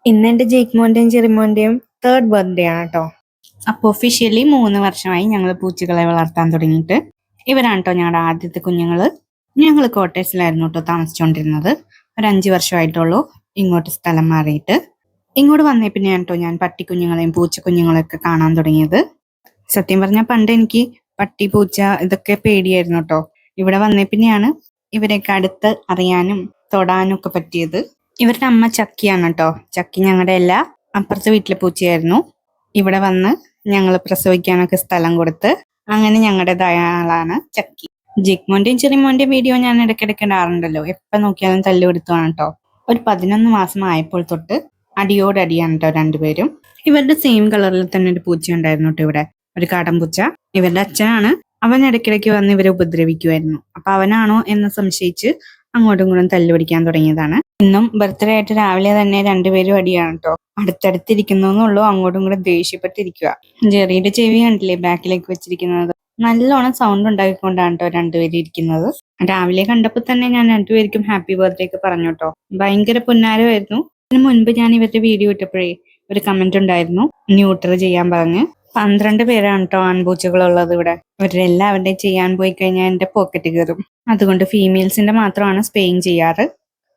ഇന്ന് എൻ്റെ ജയ്ക്ക് ചെറിമോന്റെയും third birthday ആണ് കേട്ടോ. അപ്പോൾ ഒഫീഷ്യലി 3 വർഷമായി ഞങ്ങൾ പൂച്ചകളെ വളർത്താൻ തുടങ്ങിയിട്ട്. ഇവരാണ് കേട്ടോ ഞങ്ങളുടെ ആദ്യത്തെ കുഞ്ഞുങ്ങൾ. ഞങ്ങൾ കോട്ടേഴ്സിലായിരുന്നു കേട്ടോ താമസിച്ചുകൊണ്ടിരുന്നത്. ഒരു 5 വർഷമായിട്ടുള്ളൂ ഇങ്ങോട്ട് സ്ഥലം മാറിയിട്ട്. ഇങ്ങോട്ട് വന്നേ പിന്നെയാണ് കേട്ടോ ഞാൻ പട്ടിക്കുഞ്ഞുങ്ങളെയും പൂച്ചക്കുഞ്ഞുങ്ങളെയൊക്കെ കാണാൻ തുടങ്ങിയത്. സത്യം പറഞ്ഞാൽ പണ്ട് എനിക്ക് പട്ടി പൂച്ച ഇതൊക്കെ പേടിയായിരുന്നു കേട്ടോ. ഇവിടെ വന്നേ പിന്നെയാണ് ഇവരെയൊക്കെ അടുത്ത് അറിയാനും തൊടാനും ഒക്കെ പറ്റിയത്. ഇവരുടെ അമ്മ ചക്കിയാണ് കേട്ടോ. ചക്കി ഞങ്ങളുടെ എല്ലാ അപ്പുറത്തെ വീട്ടിലെ പൂച്ചയായിരുന്നു. ഇവിടെ വന്ന് ഞങ്ങൾ പ്രസവിക്കാനൊക്കെ സ്ഥലം കൊടുത്ത് അങ്ങനെ ഞങ്ങളുടേതായ ആളാണ് ചക്കി. ജിഗ്മോന്റെയും ചെറിമോന്റെയും വീഡിയോ ഞാൻ ഇടയ്ക്കിടയ്ക്ക് ഇടാറുണ്ടല്ലോ. എപ്പോൾ നോക്കിയാലും തല്ലുപിടുത്തമാണ് കേട്ടോ. ഒരു 11 മാസം ആയപ്പോൾ തൊട്ട് അടിയോടടിയാണ് കേട്ടോ രണ്ടുപേരും. ഇവരുടെ സെയിം കളറിൽ തന്നെ ഒരു പൂച്ച ഉണ്ടായിരുന്നു കേട്ടോ ഇവിടെ, ഒരു കാടൻ പൂച്ച. ഇവരുടെ അച്ഛനാണ്. അവൻ ഇടയ്ക്കിടയ്ക്ക് വന്ന് ഇവരെ ഉപദ്രവിക്കുമായിരുന്നു. അപ്പൊ അവനാണോ എന്ന് സംശയിച്ച് അങ്ങോട്ടും ഇങ്ങോട്ടും തല്ലുപിടിക്കാൻ തുടങ്ങിയതാണ്. ഇന്നും ബർത്ത്ഡേ ആയിട്ട് രാവിലെ തന്നെ രണ്ടുപേരും അടിയാണ് കേട്ടോ. അടുത്തടുത്തിരിക്കുന്നുള്ളൂ, അങ്ങോട്ടും ഇങ്ങോട്ടും ദേഷ്യപ്പെട്ടിരിക്കുക. ജെറിയുടെ ചെവി കണ്ടില്ലേ ബാക്കിലേക്ക് വെച്ചിരിക്കുന്നത്. നല്ലോണം സൗണ്ട് ഉണ്ടാക്കിക്കൊണ്ടാണ് കേട്ടോ രണ്ടുപേരും ഇരിക്കുന്നത്. രാവിലെ കണ്ടപ്പോൾ തന്നെ ഞാൻ രണ്ടുപേർക്കും ഹാപ്പി ബർത്ത്ഡേ ഒക്കെ പറഞ്ഞു കേട്ടോ. ഭയങ്കര പുന്നാരമായിരുന്നു. ഇതിനു മുൻപ് ഞാൻ ഇവരുടെ വീഡിയോ ഇട്ടപ്പോഴേ ഒരു കമന്റ് ഉണ്ടായിരുന്നു ന്യൂട്ടർ ചെയ്യാൻ പറഞ്ഞ്. 12 പേരാണ് കേട്ടോ ആൺപൂച്ചകളുള്ളത് ഇവിടെ. ഇവരെല്ലാവരുടെയും ചെയ്യാൻ പോയി കഴിഞ്ഞാൽ എന്റെ പോക്കറ്റ് കയറും. അതുകൊണ്ട് ഫീമെയിൽസിന്റെ മാത്രമാണ് സ്പേയിങ് ചെയ്യാറ്.